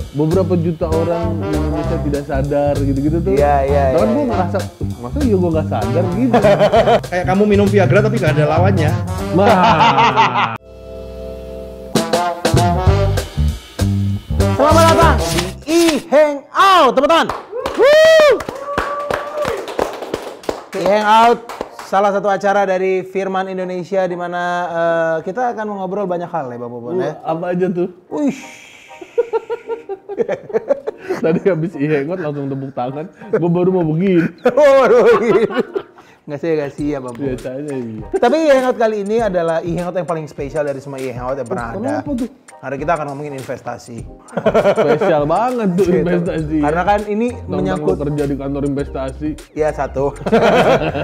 Beberapa juta orang di Indonesia tidak sadar gitu-gitu tuh. Kan gue ngerasa, masa iya gue nggak sadar gitu. Kayak kamu minum Viagra tapi nggak ada lawannya. Selamat datang di E-Hangout, teman-teman. E-Hangout, salah satu acara dari Firman Indonesia di mana kita akan mengobrol banyak hal ya, Bang Bobon ya. Apa aja tuh? Tadi habis E-Hangout langsung tepuk tangan. Gue baru mau begini. Nggak siap, Bang Bobon. Biasanya iya. Tapi E-Hangout kali ini adalah E-Hangout yang paling spesial dari semua E-Hangout yang pernah ada. Kenapa tuh? Karena kita akan ngomongin investasi. Spesial banget tuh investasi. Karena kan ini menyangkut kerja di kantor investasi. Ya satu.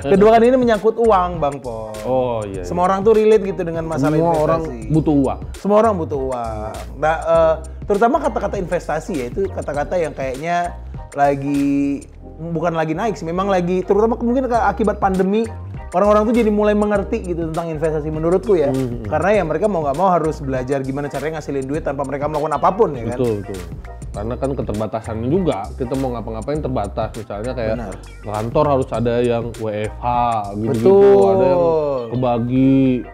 Kedua kan ini menyangkut uang, Bang Po. Oh iya. Semua orang tuh relate gitu dengan masalah Semua investasi. orang butuh uang. Semua orang butuh uang. Nah, terutama kata-kata investasi ya itu kata-kata yang kayaknya bukan lagi naik sih, memang lagi terutama mungkin akibat pandemi orang-orang tuh jadi mulai mengerti gitu tentang investasi menurutku ya. Karena ya mereka mau nggak mau harus belajar gimana caranya ngasilin duit tanpa mereka melakukan apapun ya kan. Betul. Karena kan keterbatasan juga, kita mau ngapa-ngapain terbatas. Misalnya kayak kantor harus ada yang WFH gitu-gitu, ada yang kebagi,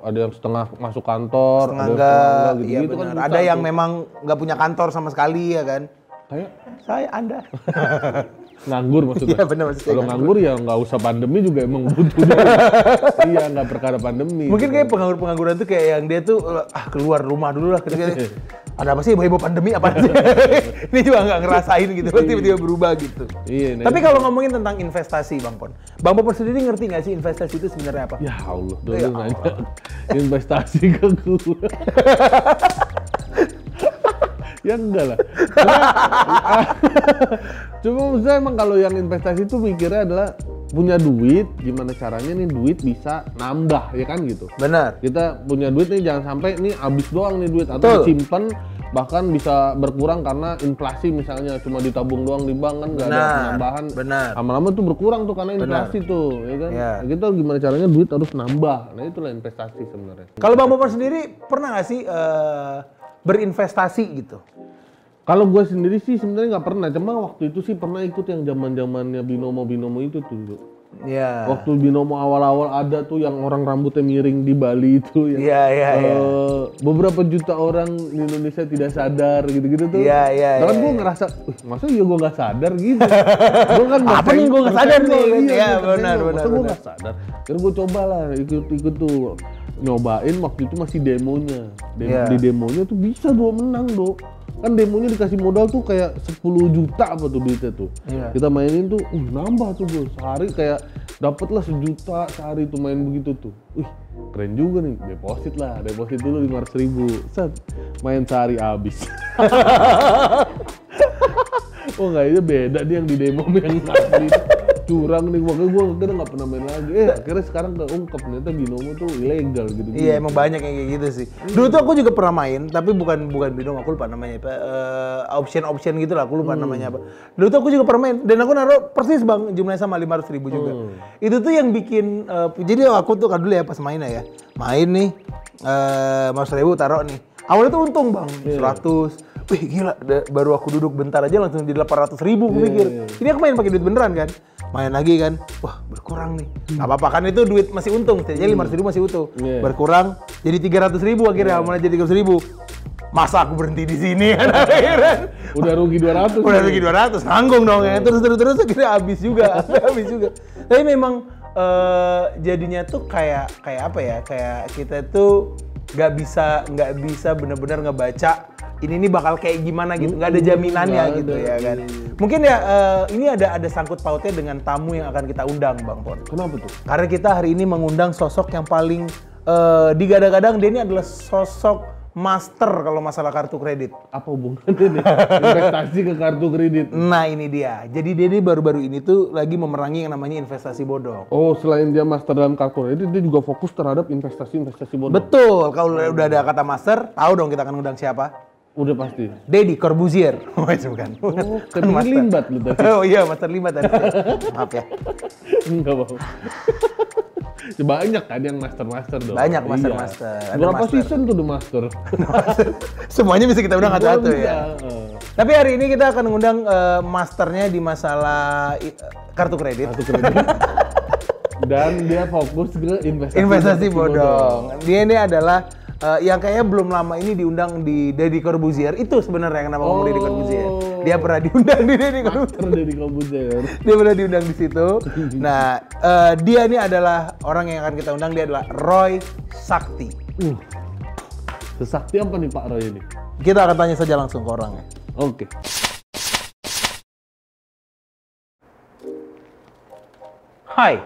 ada yang setengah masuk kantor, Setengah ada enggak, gitu, iya gitu kan. benar. Ada yang memang nggak punya kantor sama sekali ya kan. Kayak Anda. nganggur maksudnya. Iya benar maksudnya. Kalau nganggur ya nggak usah pandemi juga emang butuh. Iya, nggak perkara pandemi. Mungkin kayak pengangguran tuh kayak yang dia tuh keluar rumah dulu lah. Ada apa sih heboh pandemi apa sih? Ini juga nggak ngerasain gitu, tiba-tiba berubah gitu. Iya. Tapi kalau ngomongin tentang investasi, Bang Pon sendiri ngerti nggak sih investasi itu sebenarnya apa? Ya Allah, dulu nanya investasi ke gue. Ya enggak lah. Cuma maksudnya emang kalau yang investasi itu mikirnya adalah punya duit, gimana caranya nih duit bisa nambah ya kan gitu. Benar. Kita punya duit nih jangan sampai nih habis doang nih duit atau disimpan bahkan bisa berkurang karena inflasi misalnya cuma ditabung doang di bank kan nggak ada penambahan. Benar. Lama-lama tuh berkurang tuh karena inflasi tuh, ya kan. Ya. Kita gimana caranya duit harus nambah. Nah itulah investasi sebenarnya. Kalau Bang Bobon sendiri pernah nggak sih berinvestasi gitu? Kalau gue sendiri sih sebenarnya nggak pernah, cuma waktu itu sih pernah ikut yang zaman-zamannya binomo itu tuh. Iya. Waktu binomo awal-awal ada tuh yang orang rambutnya miring di Bali itu ya. Iya. Beberapa juta orang di Indonesia tidak sadar gitu-gitu tuh. Iya. Karena gue ngerasa, masa iya gue nggak sadar gitu. Gue kan apa nih gue nggak sadar nih? Iya benar. Masa gue nggak sadar. Terus gue coba lah ikut tuh. Nyobain waktu itu masih demonya. Di demonya tuh bisa menang. Kan demonya dikasih modal tuh kayak 10 juta apa tuh duitnya tuh. Kita mainin tuh, nambah tuh bos. Sehari kayak dapet lah 1 juta sehari tuh main begitu tuh. Keren juga nih, deposit dulu 500.000. Set, main sehari habis. Oh enggak, itu beda dia yang di demo yang asli. Curang nih, makanya gue akhirnya nggak pernah main lagi. Akhirnya sekarang keungkap ternyata binomo tuh ilegal gitu. Iya emang banyak yang kayak gitu sih. Dulu tuh aku juga pernah main, tapi bukan binomo, aku lupa namanya apa. Option gitu lah, aku lupa namanya apa. Dulu tuh aku juga pernah main, dan aku naruh persis Bang, jumlahnya sama 500.000 juga. Itu tuh yang bikin, jadi aku tuh kan dulu ya pas mainnya ya. Main nih, 500.000 taruh nih. Awalnya tuh untung Bang, 100. Wih gila, baru aku duduk bentar aja langsung di 800.000 aku pikir. Ini aku main pakai duit beneran kan. Main lagi kan, wah berkurang nih. Gak apa-apa kan itu duit masih untung, jadi 500.000 masih utuh. Berkurang jadi 300.000 akhirnya, mulai jadi 300.000. Masa aku berhenti di sini kan akhirnya. Udah rugi 200. Udah rugi 200, nanggung dong ya. Terus akhirnya habis juga. Tapi memang jadinya tuh kayak apa ya? Kayak kita tuh nggak bisa benar-benar ngebaca ini bakal kayak gimana gitu, nggak ada jaminannya gitu ya kan. Mungkin ya ini ada sangkut pautnya dengan tamu yang akan kita undang Bang Pon. Kenapa tuh? Karena kita hari ini mengundang sosok yang paling digadang-gadang dia ini adalah sosok master kalau masalah kartu kredit. Apa hubungannya nih? Investasi ke kartu kredit. Nah ini dia. Jadi dia ini baru-baru ini tuh lagi memerangi yang namanya investasi bodong. Oh, selain dia master dalam kartu kredit, dia juga fokus terhadap investasi bodong. Betul. Kalau udah ada kata master, tahu dong kita akan undang siapa? Udah pasti. Deddy Corbuzier. Bukan. Kan limbat lu tadi. Oh iya, master limbat tadi. Maaf ya. Enggak apa-apa. Banyak kan yang master dong. Banyak Iya. master. Ada Berapa master. season tuh The Master? Semuanya bisa kita undang satu-satu Bisa. ya. Tapi hari ini kita akan mengundang masternya di masalah kartu kredit. Kartu kredit. Dan dia fokus ke Investasi bodong. Dia ini adalah yang kayaknya belum lama ini diundang di Deddy Corbuzier. Itu sebenarnya yang nama ngomong Deddy Corbuzier. Dia pernah diundang di Deddy Corbuzier. Dari Corbuzier. Dia pernah diundang di situ. Nah, dia ini adalah orang yang akan kita undang. Dia adalah Roy Sakti. Sesakti apa nih Pak Roy ini? Kita akan tanya saja langsung ke orangnya. Oke. Hai,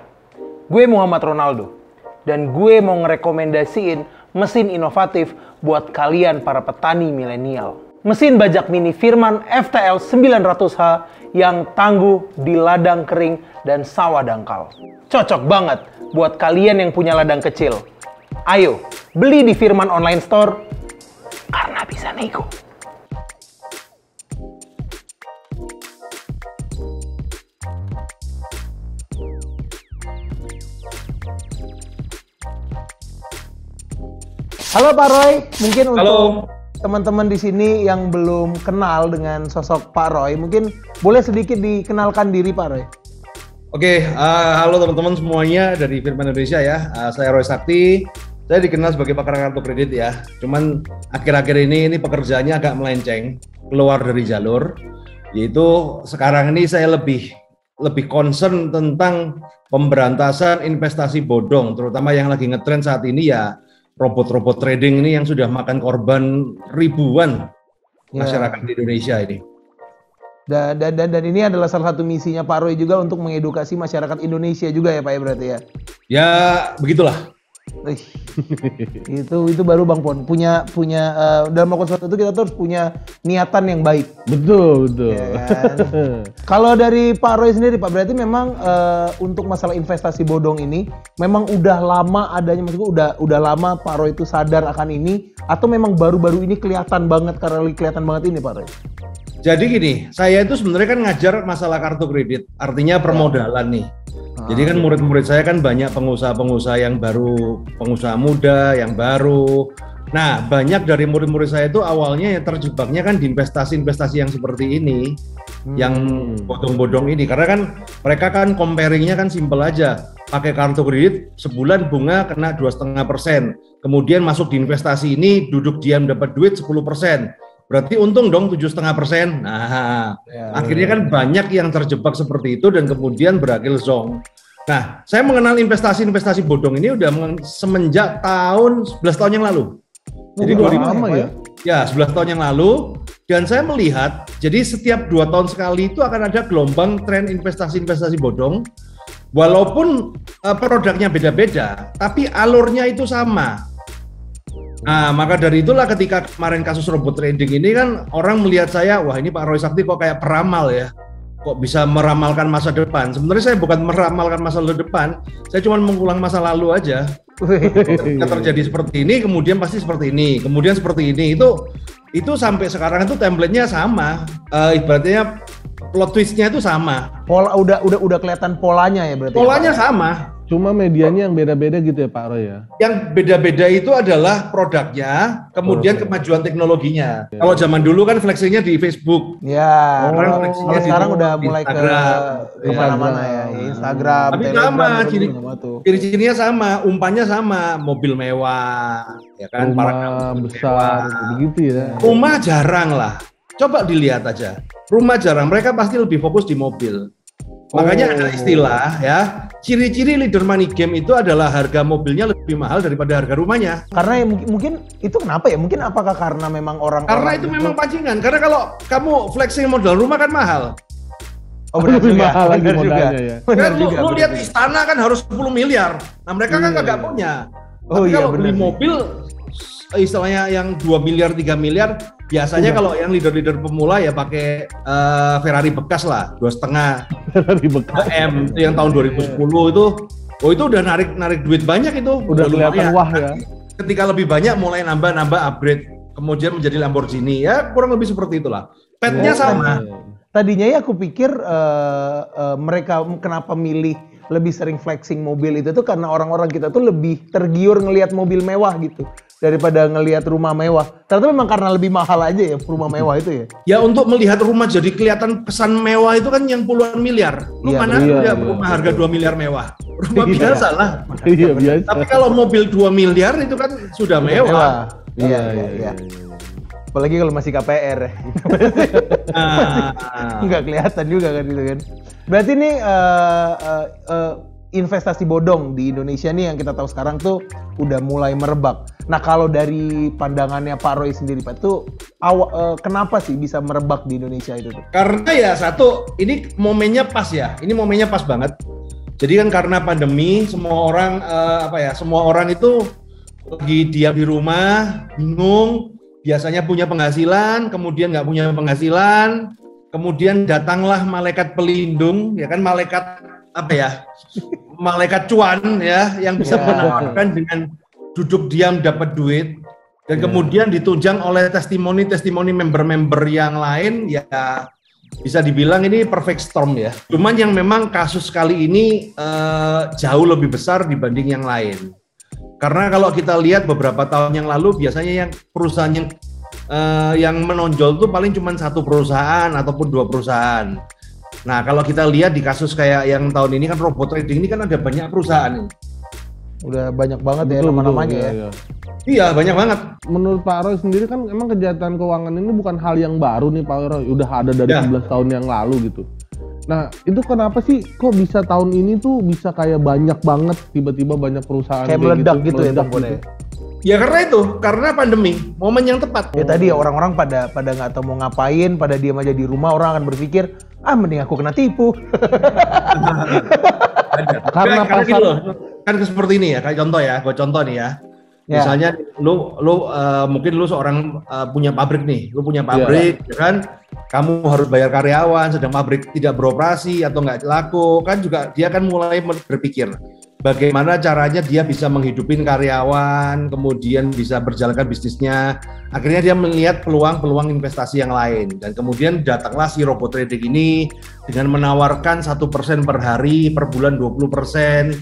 gue Muhammad Ronaldo. Dan gue mau ngerekomendasiin mesin inovatif buat kalian para petani milenial. Mesin bajak mini Firman FTL 900H yang tangguh di ladang kering dan sawah dangkal. Cocok banget buat kalian yang punya ladang kecil. Ayo, beli di Firman Online Store karena bisa nego. Halo Pak Roy, mungkin untuk teman-teman di sini yang belum kenal dengan sosok Pak Roy, mungkin boleh sedikit dikenalkan diri Pak Roy. Oke, halo teman-teman semuanya dari Firman Indonesia ya. Saya Roy Sakti. Saya dikenal sebagai pakar kartu kredit ya. Cuman akhir-akhir ini pekerjaannya agak melenceng, keluar dari jalur. Yaitu sekarang ini saya lebih concern tentang pemberantasan investasi bodong, terutama yang lagi ngetren saat ini ya. Robot-robot trading ini yang sudah makan korban ribuan masyarakat di Indonesia ini. Dan ini adalah salah satu misinya Pak Roy juga untuk mengedukasi masyarakat Indonesia juga ya Pak ya berarti ya? Ya begitulah. Itu baru Bang Pon punya dalam melakukan sesuatu itu kita terus punya niatan yang baik. Betul. Ya kan? Kalau dari Pak Roy sendiri Pak, berarti memang untuk masalah investasi bodong ini memang udah lama adanya, maksudku udah lama Pak Roy itu sadar akan ini atau memang baru-baru ini kelihatan banget karena kelihatan banget ini Pak Roy? Jadi gini, saya itu sebenarnya kan ngajar masalah kartu kredit, artinya permodalan nih. Jadi kan murid-murid saya kan banyak pengusaha-pengusaha yang baru, pengusaha muda yang baru. Nah, banyak dari murid-murid saya itu awalnya yang terjebaknya kan di investasi-investasi yang seperti ini, yang bodong-bodong ini. Karena kan mereka kan comparingnya kan simple aja, pakai kartu kredit sebulan bunga kena 2,5%, kemudian masuk di investasi ini duduk diam dapat duit 10%. Berarti untung dong 7,5%. Nah, akhirnya kan banyak yang terjebak seperti itu dan kemudian berakhir zonk. Nah, saya mengenal investasi-investasi bodong ini udah semenjak 11 tahun yang lalu. Jadi lama ya? Ya, 11 tahun yang lalu. Dan saya melihat, jadi setiap 2 tahun sekali itu akan ada gelombang tren investasi-investasi bodong. Walaupun produknya beda-beda, tapi alurnya itu sama. Nah, maka dari itulah ketika kemarin kasus robot trading ini kan orang melihat saya, wah ini Pak Roy Sakti kok kayak peramal ya, kok bisa meramalkan masa depan. Sebenarnya saya bukan meramalkan masa depan, saya cuma mengulang masa lalu aja. Ketika terjadi seperti ini, kemudian pasti seperti ini, kemudian seperti ini. Itu sampai sekarang itu template-nya sama, ibaratnya plot twist-nya itu sama. Pola udah kelihatan polanya ya berarti. Polanya sama. Cuma medianya yang beda-beda gitu ya Pak Roy ya? Yang beda-beda itu adalah produknya, kemudian kemajuan teknologinya. Kalau zaman dulu kan flexingnya di Facebook. Ya, Sekarang kalau sekarang udah mulai ke mana-mana ya, Instagram, Tapi Telegram, sama, ciri-cirinya sama, umpannya sama, mobil mewah, ya kan, Rumah besar, begitu ya. Rumah jarang lah. Coba dilihat aja. Rumah jarang, mereka pasti lebih fokus di mobil. Makanya ada istilah ya, ciri-ciri leader money game itu adalah harga mobilnya lebih mahal daripada harga rumahnya. Karena ya, mungkin itu kenapa ya? Mungkin apakah karena memang orang Karena itu memang pancingan. Karena kalau kamu flexing modal rumah kan mahal. Oh benar Lebih juga, mahal lagi benar juga. modalnya ya. Benar Kan juga. lu lihat istana kan harus 10 miliar. Nah mereka kan kagak punya. Oh Tapi iya, kalau benar beli sih. mobil istilahnya yang 2 miliar, 3 miliar, biasanya kalau yang leader-leader pemula ya pakai Ferrari bekas lah, 2,5 Dari bekas. M itu yang tahun 2010 itu. Oh itu udah narik duit banyak itu. Udah kelihatan lumayan. wah ya. Ketika lebih banyak mulai nambah upgrade, kemudian menjadi Lamborghini ya kurang lebih seperti itulah. Petnya sama. Tadinya ya aku pikir mereka kenapa milih lebih sering flexing mobil itu tuh karena orang-orang kita tuh lebih tergiur ngelihat mobil mewah gitu daripada ngelihat rumah mewah. Ternyata memang karena lebih mahal aja ya rumah mewah itu ya. Ya untuk melihat rumah jadi kelihatan kesan mewah itu kan yang puluhan miliar. Lu mana ada rumah harga 2 miliar mewah? Rumah biasa lah. Iya biasa. Tapi kalau mobil 2 miliar itu kan sudah mewah. Iya. Apalagi kalau masih KPR ya. Nggak kelihatan juga kan gitu kan. Berarti ini investasi bodong di Indonesia nih yang kita tahu sekarang tuh udah mulai merebak. Nah kalau dari pandangannya Pak Roy sendiri Pak tuh kenapa sih bisa merebak di Indonesia itu tuh? Karena ya satu, ini momennya pas ya. Ini momennya pas banget. Jadi kan karena pandemi semua orang itu lagi diam di rumah, bingung, biasanya punya penghasilan, kemudian nggak punya penghasilan, kemudian datanglah malaikat pelindung, ya kan malaikat malaikat cuan ya, yang bisa menawarkan dengan duduk diam dapat duit, dan kemudian ditunjang oleh testimoni member-member yang lain, ya bisa dibilang ini perfect storm ya. Cuman yang memang kasus kali ini jauh lebih besar dibanding yang lain. Karena kalau kita lihat beberapa tahun yang lalu biasanya yang perusahaan yang menonjol tuh paling cuma satu perusahaan ataupun 2 perusahaan. Nah kalau kita lihat di kasus kayak yang tahun ini kan robot trading ini kan ada banyak perusahaan. Udah banyak banget ya nama-namanya ya. Iya banyak banget. Menurut Pak Roy sendiri kan emang kejahatan keuangan ini bukan hal yang baru nih Pak Roy. Udah ada dari 11 tahun yang lalu gitu. Nah itu kenapa sih kok bisa tahun ini tuh bisa kayak banyak banget tiba-tiba banyak perusahaan kayak meledak gitu ya Bang gitu. Ya karena pandemi, momen yang tepat. Ya tadi ya orang-orang pada nggak tahu mau ngapain, pada diam aja di rumah, orang akan berpikir, mending aku kena tipu. Karena pasar kan seperti ini ya, kayak gue contoh nih ya. Misalnya lu mungkin lu seorang punya pabrik nih, lu punya pabrik, ya kan? Kamu harus bayar karyawan, sedang pabrik tidak beroperasi atau nggak laku, kan juga dia kan mulai berpikir bagaimana caranya dia bisa menghidupin karyawan, kemudian bisa berjalankan bisnisnya. Akhirnya dia melihat peluang-peluang investasi yang lain, dan kemudian datanglah si robot trading ini dengan menawarkan 1% per hari, per bulan 20%.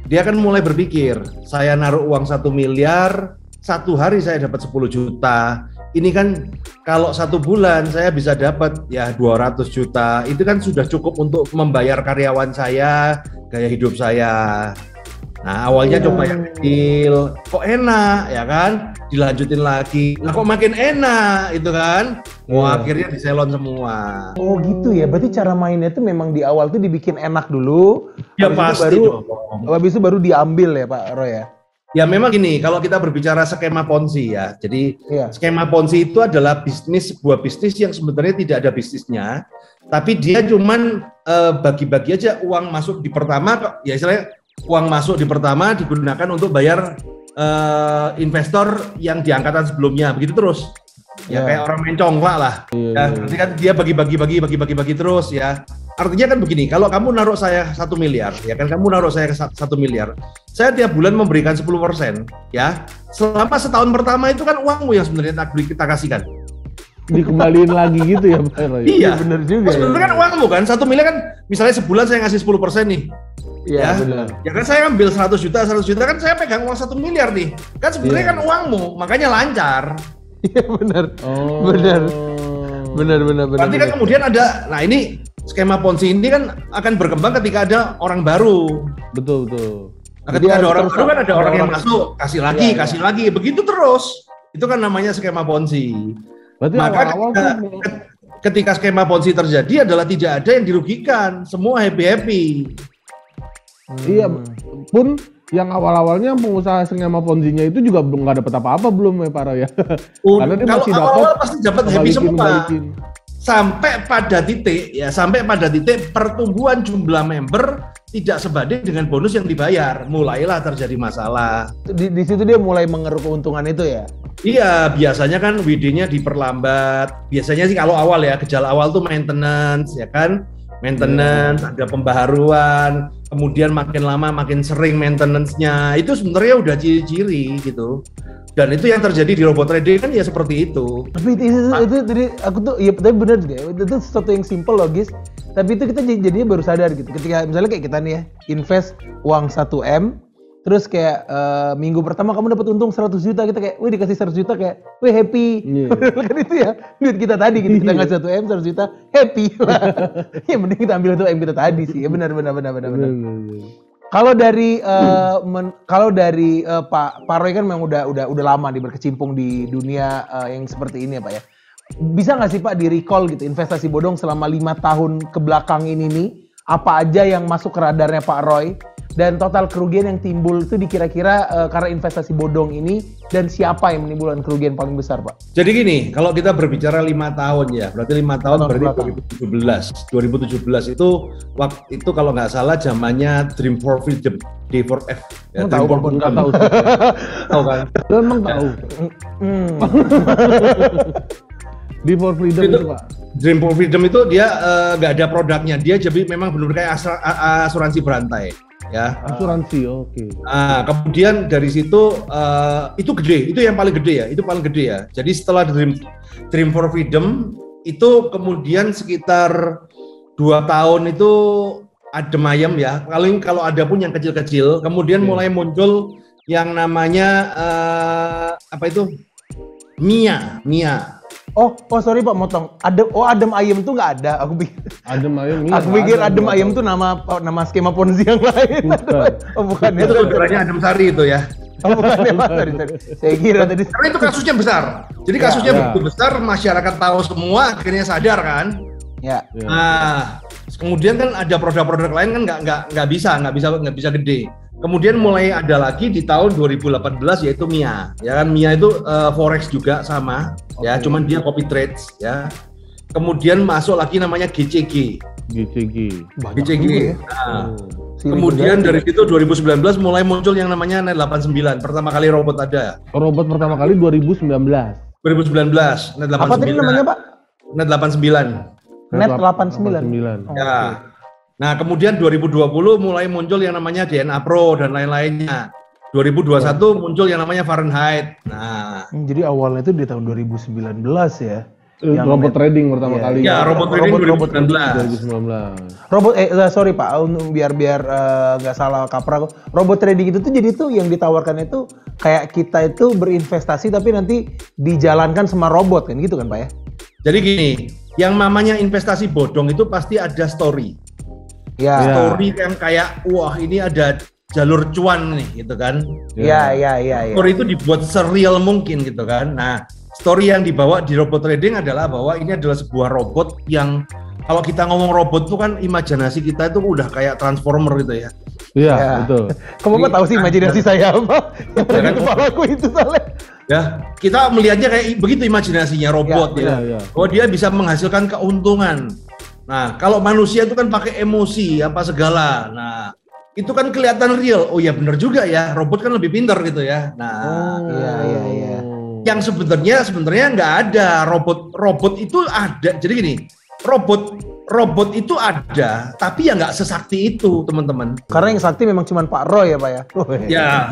Dia kan mulai berpikir, saya naruh uang 1 miliar, 1 hari saya dapat 10 juta. Ini kan kalau 1 bulan saya bisa dapat ya 200 juta. Itu kan sudah cukup untuk membayar karyawan saya, gaya hidup saya. Nah awalnya coba yang kecil, kok enak ya kan, dilanjutin lagi, lah kok makin enak itu kan, akhirnya diselon semua. Oh gitu ya, berarti cara mainnya tuh memang di awal tuh dibikin enak dulu, ya pasti habis itu baru diambil ya Pak Roy ya. Ya memang gini, kalau kita berbicara skema Ponzi ya, jadi skema Ponzi itu adalah sebuah bisnis yang sebenarnya tidak ada bisnisnya, tapi dia cuman bagi-bagi aja uang masuk di pertama, ya istilahnya uang masuk di pertama digunakan untuk bayar investor yang di angkatan sebelumnya, begitu terus. Ya kayak orang main congklak lah. Ya, nanti kan dia bagi-bagi terus ya. Artinya kan begini, kalau kamu naruh saya 1 miliar, ya kan kamu naruh saya 1 miliar, saya tiap bulan memberikan 10%, ya. Selama setahun pertama itu kan uangmu yang sebenarnya kita kasihkan. Dikembaliin lagi gitu ya Pak Roy? Iya, bener juga. Sebenarnya kan uangmu kan, 1 miliar kan, misalnya sebulan saya ngasih 10% nih. Iya benar. Ya kan saya ambil 100 juta kan saya pegang uang 1 miliar nih. Kan sebenarnya kan uangmu, makanya lancar. Iya benar. Benar. Berarti kan kemudian ada, nah ini skema Ponzi ini kan akan berkembang ketika ada orang baru. Betul. Nah, ketika ada orang baru kan ada orang yang masuk, kasih lagi, begitu terus. Itu kan namanya skema Ponzi. Berarti maka ketika skema Ponzi terjadi adalah tidak ada yang dirugikan, semua happy. Iya, pun yang awal-awalnya pengusaha skema Ponzi-nya itu juga belum nggak dapat apa-apa belum ya Pak Roy ya. Karena dia masih dapat, pasti dapat happy semua. Sampai pada titik pertumbuhan jumlah member tidak sebanding dengan bonus yang dibayar, mulailah terjadi masalah. Di situ dia mulai mengeruk keuntungan itu ya. Iya, biasanya kan WD-nya diperlambat. Biasanya sih kalau awal ya, gejala awal tuh maintenance ya kan. Ada pembaharuan, kemudian makin lama makin sering maintenance-nya. Itu sebenarnya udah ciri-ciri gitu. Dan itu yang terjadi di robot trading kan ya seperti itu. Tapi itu tadi aku tuh ya tapi benar deh. Itu sesuatu yang simple logis. Tapi itu kita jadinya baru sadar gitu. Ketika misalnya kayak kita nih ya, invest uang 1M, terus kayak minggu pertama kamu dapat untung 100 juta, kita kayak, wih dikasih 100 juta kayak, wih happy. Kan itu ya, duit kita tadi gitu, kita ngasih 1M 100 juta, happy lah. Ya mending kita ambil 1M kita tadi sih, ya benar. Kalau dari Pak Roy kan memang udah lama nih berkecimpung di dunia yang seperti ini ya Pak ya. Bisa nggak sih Pak di recall gitu investasi bodong selama 5 tahun ke belakang ini nih, apa aja yang masuk ke radarnya Pak Roy dan total kerugian yang timbul itu dikira-kira karena investasi bodong ini, dan siapa yang menimbulkan kerugian paling besar Pak? Jadi gini, kalau kita berbicara 5 tahun ya, berarti 5 tahun berarti 2017 itu kalau nggak salah zamannya Dream for Freedom, D4F. Ya, tahu kan? Memang tahu. Dream for Freedom itu Pak. Dream for Freedom itu dia nggak ada produknya, dia jadi memang benar kayak asuransi berantai. Ya, asuransi, oke. Nah, kemudian dari situ itu gede, itu yang paling gede ya, itu paling gede ya. Jadi setelah Dream for Freedom itu kemudian sekitar 2 tahun itu adem ayem ya. Kalau ada pun yang kecil-kecil, kemudian mulai muncul yang namanya apa itu? Mia. Oh sorry Pak, motong. Adem ayem tuh nggak ada. Aku pikir adem ayem tuh nama skema Ponzi yang lain. Bukan. Itu saudaranya Adem Sari itu ya. Bukan ya Pak. Sorry. Saya kira tadi. Karena itu kasusnya besar. Jadi kasusnya begitu besar, masyarakat tahu semua, akhirnya sadar kan. Ya. Nah, kemudian kan ada produk-produk lain kan nggak bisa gede. Kemudian mulai ada lagi di tahun 2018 yaitu Mia. Ya kan, Mia itu forex juga sama, ya, cuman dia copy trades ya. Kemudian masuk lagi namanya GCG. Nah, kemudian dari situ 2019 mulai muncul yang namanya Net 89. Pertama kali robot ada. Robot pertama kali 2019. Net 89. Apa tadi namanya Pak? Net 89. Net 89. Ya. Nah, kemudian 2020 mulai muncul yang namanya DNA Pro dan lain-lainnya. 2021 muncul yang namanya Fahrenheit. Nah, jadi awalnya itu di tahun 2019 ya. Yang robot trading pertama kali. Ya, robot trading 2019. Sorry Pak, biar nggak salah kaprah. Robot trading itu tuh jadi tuh yang ditawarkan itu kayak kita itu berinvestasi tapi nanti dijalankan sama robot kan gitu kan Pak ya? Jadi gini, yang namanya investasi bodong itu pasti ada story. Ya. Story yang kayak wah ini ada jalur cuan nih gitu kan. Iya. Story itu dibuat serial mungkin gitu kan. Nah, story yang dibawa di robot trading adalah bahwa ini adalah sebuah robot yang kalau kita ngomong robot tuh kan imajinasi kita itu udah kayak transformer gitu ya. Iya, betul. Kamu tahu sih imajinasi saya apa? Yang di kepalaku itu soalnya. Ya, kita melihatnya kayak begitu imajinasinya robot ya. Bahwa dia bisa menghasilkan keuntungan. Nah, kalau manusia itu kan pakai emosi apa segala. Nah, itu kan kelihatan real. Oh ya benar juga ya, robot kan lebih pintar gitu ya. Nah, iya. Yang sebenarnya nggak ada robot itu ada. Jadi gini, robot itu ada, tapi ya nggak sesakti itu teman-teman. Karena yang sakti memang cuma Pak Roy ya Pak ya. Ya.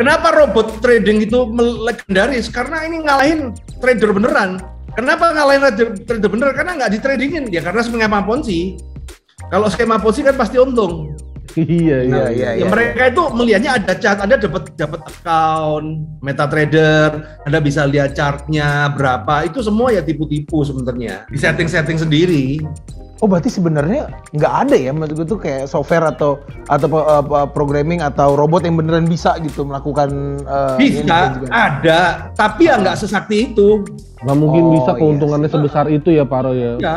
Kenapa robot trading itu legendaris? Karena ini ngalahin trader beneran. Kenapa ngalahin trader bener? Karena nggak ditradingin dia, karena skema Ponzi. Kalau skema Ponzi kan pasti untung. Iya. Mereka itu melihatnya ada chart, Anda dapat account MetaTrader, Anda bisa lihat chartnya berapa. Itu semua ya tipu-tipu sebenarnya. Di setting sendiri. Oh berarti sebenarnya nggak ada ya, maksud gue tuh kayak software atau programming atau robot yang beneran bisa gitu melakukan bisa ada, tapi ya nggak sesakti itu. Nggak mungkin bisa keuntungannya sebesar itu ya Pak Roy ya. Ya.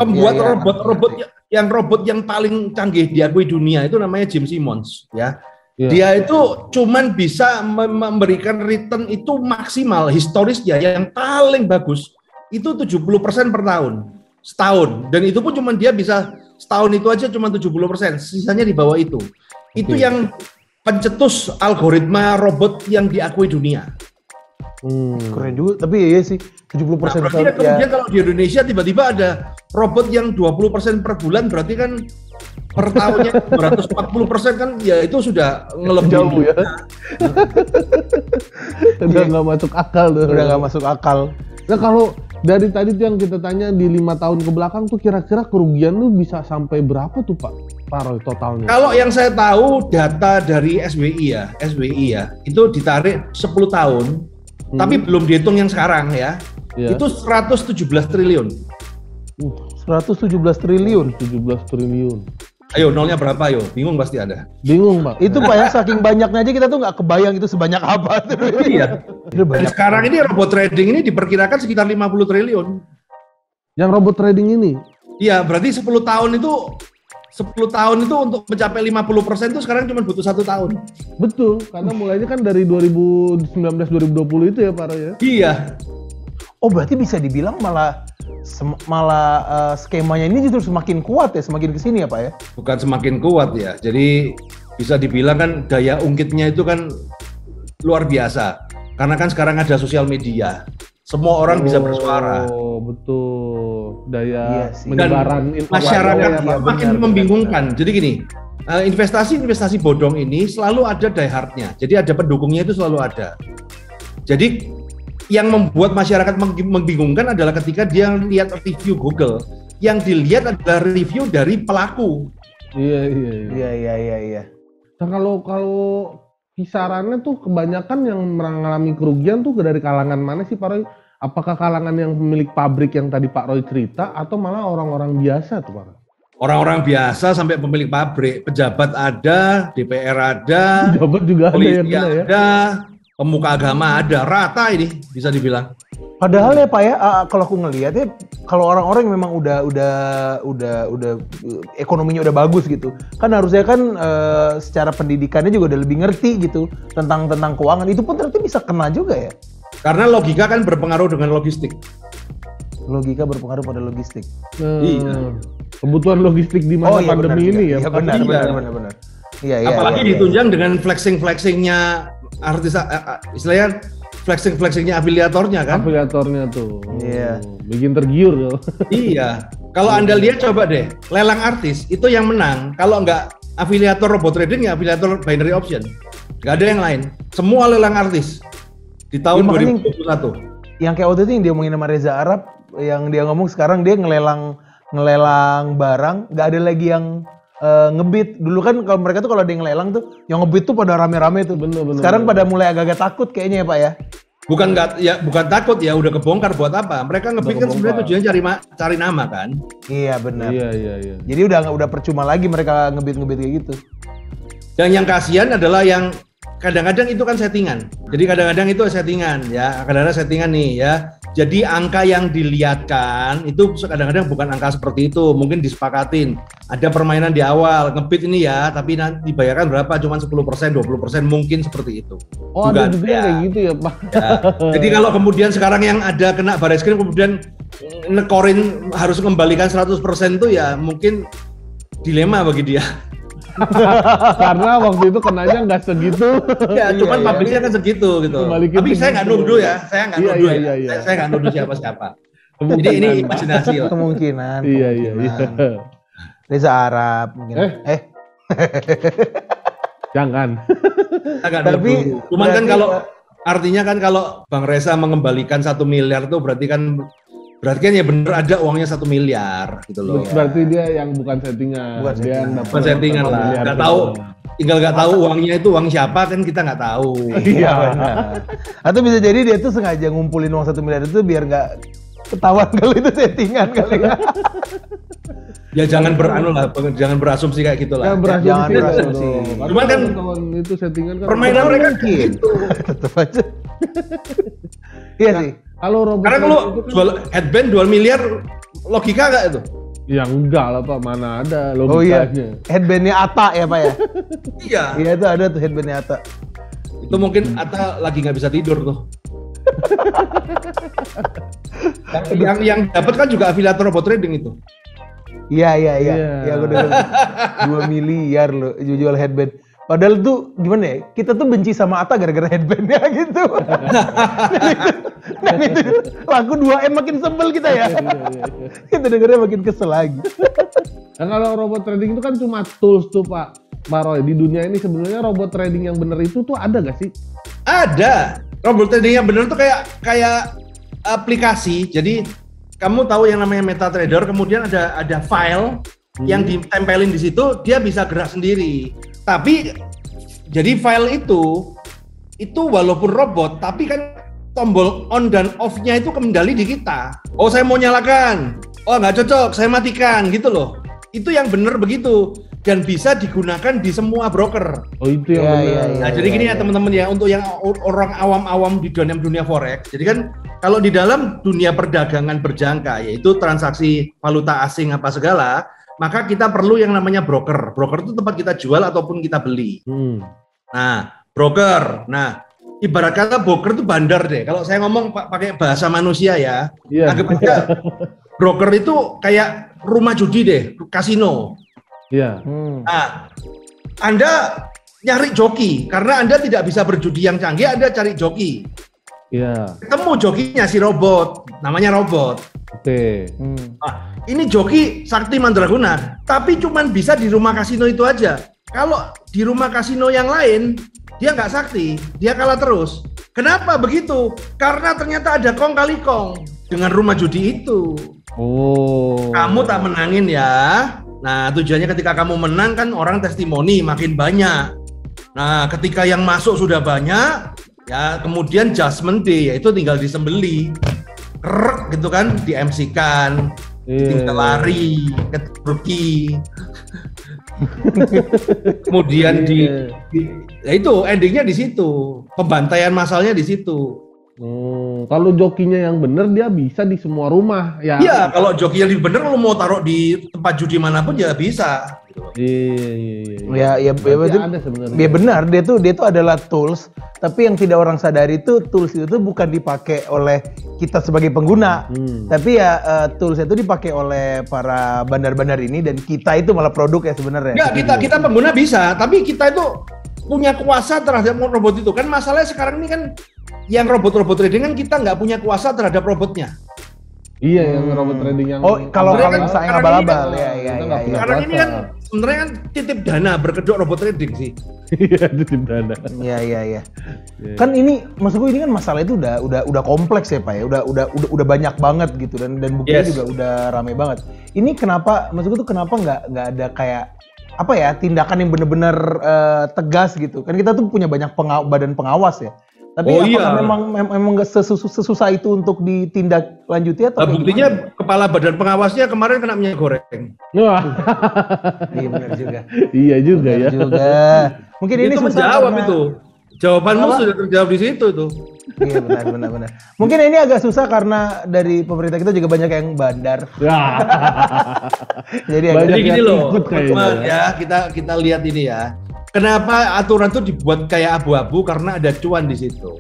Pembuat robot yang paling canggih diakui dunia itu namanya Jim Simons ya. Dia itu cuman bisa memberikan return itu maksimal historisnya yang paling bagus itu 70% per tahun. Setahun, dan itu pun cuma dia bisa setahun itu aja cuma 70%, sisanya di bawah itu. Itu yang pencetus algoritma robot yang diakui dunia. Keren juga, tapi iya sih 70%. Nah, berarti kan kemudian kalau di Indonesia tiba-tiba ada robot yang 20% per bulan, berarti kan per tahunnya 240% kan ya itu sudah ngelebihin jauh ya. Udah nggak masuk akal tuh. Udah nggak masuk akal. Nah kalau dari tadi tuh yang kita tanya di 5 tahun ke belakang tuh kira-kira kerugian tuh bisa sampai berapa tuh Pak Roy totalnya? Kalau yang saya tahu data dari SBI ya, itu ditarik 10 tahun, tapi belum dihitung yang sekarang ya. Itu 117 triliun. 117 triliun. 17 triliun. Ayo nolnya berapa yo? Bingung pasti ada. Bingung Pak. Itu Pak ya, saking banyaknya aja kita tuh nggak kebayang itu sebanyak apa. Iya. Dan sekarang ini robot trading ini diperkirakan sekitar 50 triliun. Yang robot trading ini? Iya, berarti 10 tahun itu untuk mencapai 50% itu sekarang cuma butuh 1 tahun. Betul, karena mulainya kan dari 2019-2020 itu ya Pak Roy ya? Iya. Oh berarti bisa dibilang malah skemanya ini justru semakin kuat ya, semakin kesini ya Pak ya? Bukan semakin kuat ya, jadi bisa dibilang kan daya ungkitnya itu kan luar biasa. Karena kan sekarang ada sosial media, semua orang bisa bersuara. Oh betul, daya Iya menyebaran Masyarakat ya, makin membingungkan. Jadi gini, investasi bodong ini selalu ada diehardnya, jadi ada pendukungnya itu selalu ada. Jadi yang membuat masyarakat membingungkan adalah ketika dia lihat review Google, yang dilihat adalah review dari pelaku. Iya. Nah kalau kisarannya tuh kebanyakan yang mengalami kerugian tuh dari kalangan mana sih Pak Roy? Apakah kalangan yang pemilik pabrik yang tadi Pak Roy cerita atau malah orang-orang biasa tuh Pak Roy? Orang-orang biasa sampai pemilik pabrik, pejabat ada, DPR ada, pejabat juga polisi ada, ada, pemuka agama ada, rata ini bisa dibilang. Padahal ya Pak ya, kalau aku ngelihat ya, kalau orang-orang memang udah ekonominya udah bagus gitu, kan harusnya kan secara pendidikannya juga udah lebih ngerti gitu tentang keuangan, itu pun ternyata bisa kena juga ya. Karena logika kan berpengaruh dengan logistik. Logika berpengaruh pada logistik. Iya. Kebutuhan logistik di masa pandemi ini ya. Iya benar. Iya. Apalagi ditunjang dengan flexingnya artis, istilahnya flexingnya afiliatornya kan? Afiliatornya tuh. Iya. Bikin tergiur loh. Iya. Kalau Anda lihat coba deh, lelang artis itu yang menang. Kalau nggak afiliator robot trading ya afiliator binary option. Nggak ada yang lain. Semua lelang artis di tahun 2021. Yang kayak waktu itu yang dia ngomongin sama Reza Arab, yang dia ngomong sekarang dia ngelelang barang, nggak ada lagi yang ngebit. Dulu kan kalau mereka tuh kalau ada yang ngelelang tuh, yang ngebit tuh pada rame-rame tuh. Bener. Sekarang pada mulai agak-agak takut kayaknya ya Pak ya. Bukan takut ya, udah kebongkar buat apa? Mereka ngebit kan sebenarnya tujuannya cari nama kan? Iya benar. Iya. Jadi udah percuma lagi mereka ngebit kayak gitu. Dan yang kasihan adalah yang kadang-kadang itu kan settingan. Jadi kadang-kadang itu settingan ya, kadang-kadang settingan nih ya. Jadi angka yang dilihatkan itu kadang-kadang bukan angka seperti itu, mungkin disepakatin. Ada permainan di awal, ngebit ini ya, tapi nanti dibayarkan berapa? Cuman 10%, 20% mungkin seperti itu. Oh ada juga ya. Kayak gitu ya Pak. Ya. Jadi kalau kemudian sekarang yang ada kena Barreskrim kemudian nekorin harus mengembalikan 100% itu ya mungkin dilema bagi dia. Karena waktu itu kenanya nggak segitu. Ya, cuman pabriknya kan segitu gitu. Tapi saya nggak nuduh ya, saya nggak nuduh ya. Saya nggak nuduh siapa-siapa. Jadi ini imajinasi lah. Kemungkinan. Iya. Reza Arab mungkin. Jangan Jangan. Tapi cuman kan kalau artinya kan kalau Bang Reza mengembalikan 1 miliar itu berarti kan ya bener ada uangnya 1 miliar gitu loh. Berarti dia yang bukan settingan. Bukan settingan lah. Nggak tahu, tinggal nggak tahu uangnya itu uang siapa kan kita nggak tahu. Iya. Atau bisa jadi dia tuh sengaja ngumpulin uang 1 miliar itu biar nggak ketahuan kalau itu settingan kali ya. Ya jangan berasumsi kayak gitulah. Jangan berasumsi. Cuman kan itu settingan kan. Permainan mereka gitu. Tetap aja. Iya sih. Karena kalau jual headband 2 miliar logika nggak itu? Ya enggak lah Pak, mana ada logikanya. Oh iya, headbandnya Atta ya Pak ya? Iya. Iya itu ada tuh headbandnya Atta. Itu mungkin Atta lagi nggak bisa tidur tuh. yang dapat kan juga afiliator robot trading itu. Iya. Ya aku udah 2 miliar loh jual headband. Padahal tuh gimana ya? Kita tuh benci sama Atta gara-gara headbandnya gitu. Dan itu laku 2M makin sebel kita ya. Kita dengarnya makin kesel lagi. Nah kalau robot trading itu kan cuma tools tuh Pak Roy. Di dunia ini sebenarnya robot trading yang bener itu tuh ada gak sih? Ada. Robot trading yang bener tuh kayak aplikasi. Jadi kamu tahu yang namanya MetaTrader, kemudian ada file yang ditempelin di situ, dia bisa gerak sendiri. Tapi jadi file itu walaupun robot, tapi kan tombol on dan off-nya itu kendali di kita. Oh, saya mau nyalakan. Oh, nggak cocok, saya matikan gitu loh. Itu yang benar begitu. Dan bisa digunakan di semua broker. Oh, itu yang benar. Nah, jadi gini ya teman-teman ya, untuk yang orang awam-awam di dunia forex. Jadi kan kalau di dalam dunia perdagangan berjangka, yaitu transaksi valuta asing apa segala, maka kita perlu yang namanya broker. Broker itu tempat kita jual ataupun kita beli. Nah, broker. Nah, ibarat kata broker itu bandar deh. Kalau saya ngomong pakai bahasa manusia ya, anggap aja broker itu kayak rumah judi deh, kasino. Iya. Nah, Anda nyari joki karena Anda tidak bisa berjudi yang canggih, Anda cari joki. Iya. Ketemu jokinya si robot, namanya robot. Oke. Nah, ini joki sakti mandraguna, tapi cuman bisa di rumah kasino itu aja. Kalau di rumah kasino yang lain, dia nggak sakti, dia kalah terus. Kenapa begitu? Karena ternyata ada kong kali kong dengan rumah judi itu. Oh. Kamu tak menangin ya. Nah, tujuannya ketika kamu menang kan orang testimoni makin banyak. Nah, ketika yang masuk sudah banyak, ya kemudian judgment day, yaitu tinggal disembeli. Krek gitu kan, di MC-kan, tinggal lari ke Turki. Kemudian ya itu endingnya di situ. Pembantaian masalnya di situ. Kalau jokinya yang bener dia bisa di semua rumah ya. Iya, kalau joki yang bener lu mau taruh di tempat judi manapun ya bisa. Iya. Ya Ada sebenarnya. Ya benar, dia tuh adalah tools, tapi yang tidak orang sadari itu tools itu bukan dipakai oleh kita sebagai pengguna, tapi ya tools itu dipakai oleh para bandar-bandar ini dan kita itu malah produk ya sebenarnya. Ya, kita pengguna bisa, tapi kita itu punya kuasa terhadap robot itu. Kan masalahnya sekarang ini kan yang robot-robot trading kan kita nggak punya kuasa terhadap robotnya. Iya, yang robot trading yang kalau misalnya abal-abal ya. Sekarang ini kan sebenarnya kan titip dana berkedok robot trading sih. Iya, titip dana. Iya. Kan ini maksudku ini kan masalah itu udah kompleks ya Pak ya. Udah banyak banget gitu dan buktinya juga udah rame banget. Ini kenapa maksudku tuh kenapa nggak ada kayak apa ya tindakan yang benar-benar tegas gitu. Kan kita tuh punya banyak badan pengawas ya. Tapi apakah memang nggak sesusah itu untuk ditindak lanjuti atau buktinya gimana? Kepala badan pengawasnya kemarin kena minyak goreng. Wah. Iya benar juga. Iya juga ya. Mungkin itu ini menjawab itu. Jawabanmu sudah terjawab di situ tuh. Iya benar. Mungkin ini agak susah karena dari pemerintah kita juga banyak yang bandar. Jadi gini loh, teman ya kita lihat ini ya. Kenapa aturan itu dibuat kayak abu-abu? Karena ada cuan di situ.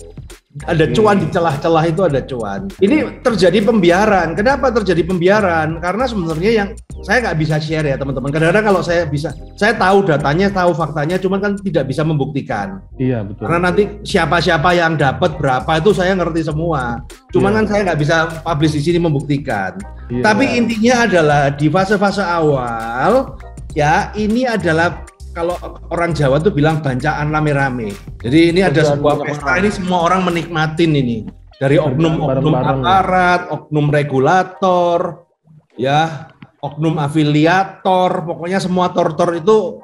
Ada cuan di celah-celah itu ada cuan. Ini terjadi pembiaran. Kenapa terjadi pembiaran? Karena sebenarnya yang saya nggak bisa share ya teman-teman. Kadang-kadang kalau saya tahu datanya, tahu faktanya, cuman kan tidak bisa membuktikan. Iya betul. Karena nanti siapa-siapa yang dapat berapa itu saya ngerti semua. Cuman kan saya nggak bisa publish di sini membuktikan. Tapi intinya adalah di fase-fase awal ya ini adalah kalau orang Jawa tuh bilang bancaan rame-rame. Jadi ini ada sebuah pesta, ini semua orang menikmatin ini. Dari oknum aparat, oknum regulator, ya, oknum afiliator, pokoknya semua tortor itu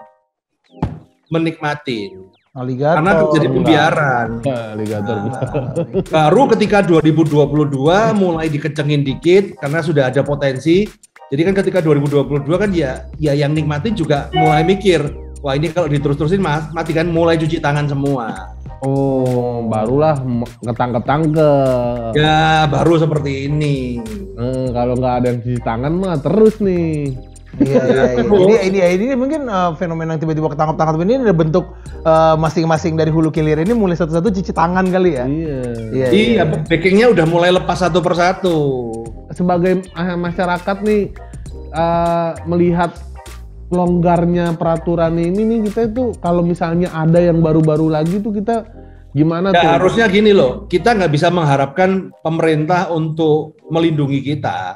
menikmatin. Aligator. Karena terjadi pembiaran. Aligator. Baru ketika 2022 mulai dikencengin dikit karena sudah ada potensi. Jadi kan ketika 2022 kan ya yang nikmatin juga mulai mikir. Wah ini kalau diterus-terusin mati kan mulai cuci tangan semua. Oh, barulah ketangkep. Ya, baru seperti ini. Kalau nggak ada yang cuci tangan mah terus nih. Iya. Ini mungkin fenomena yang tiba-tiba ketangkap ini ada bentuk masing-masing dari hulu hilir ini mulai satu-satu cuci tangan kali ya. Iya, backingnya udah mulai lepas satu persatu. Sebagai masyarakat nih melihat longgarnya peraturan ini nih kita itu kalau misalnya ada yang baru-baru lagi tuh kita gimana tuh? Harusnya gini loh, kita nggak bisa mengharapkan pemerintah untuk melindungi kita.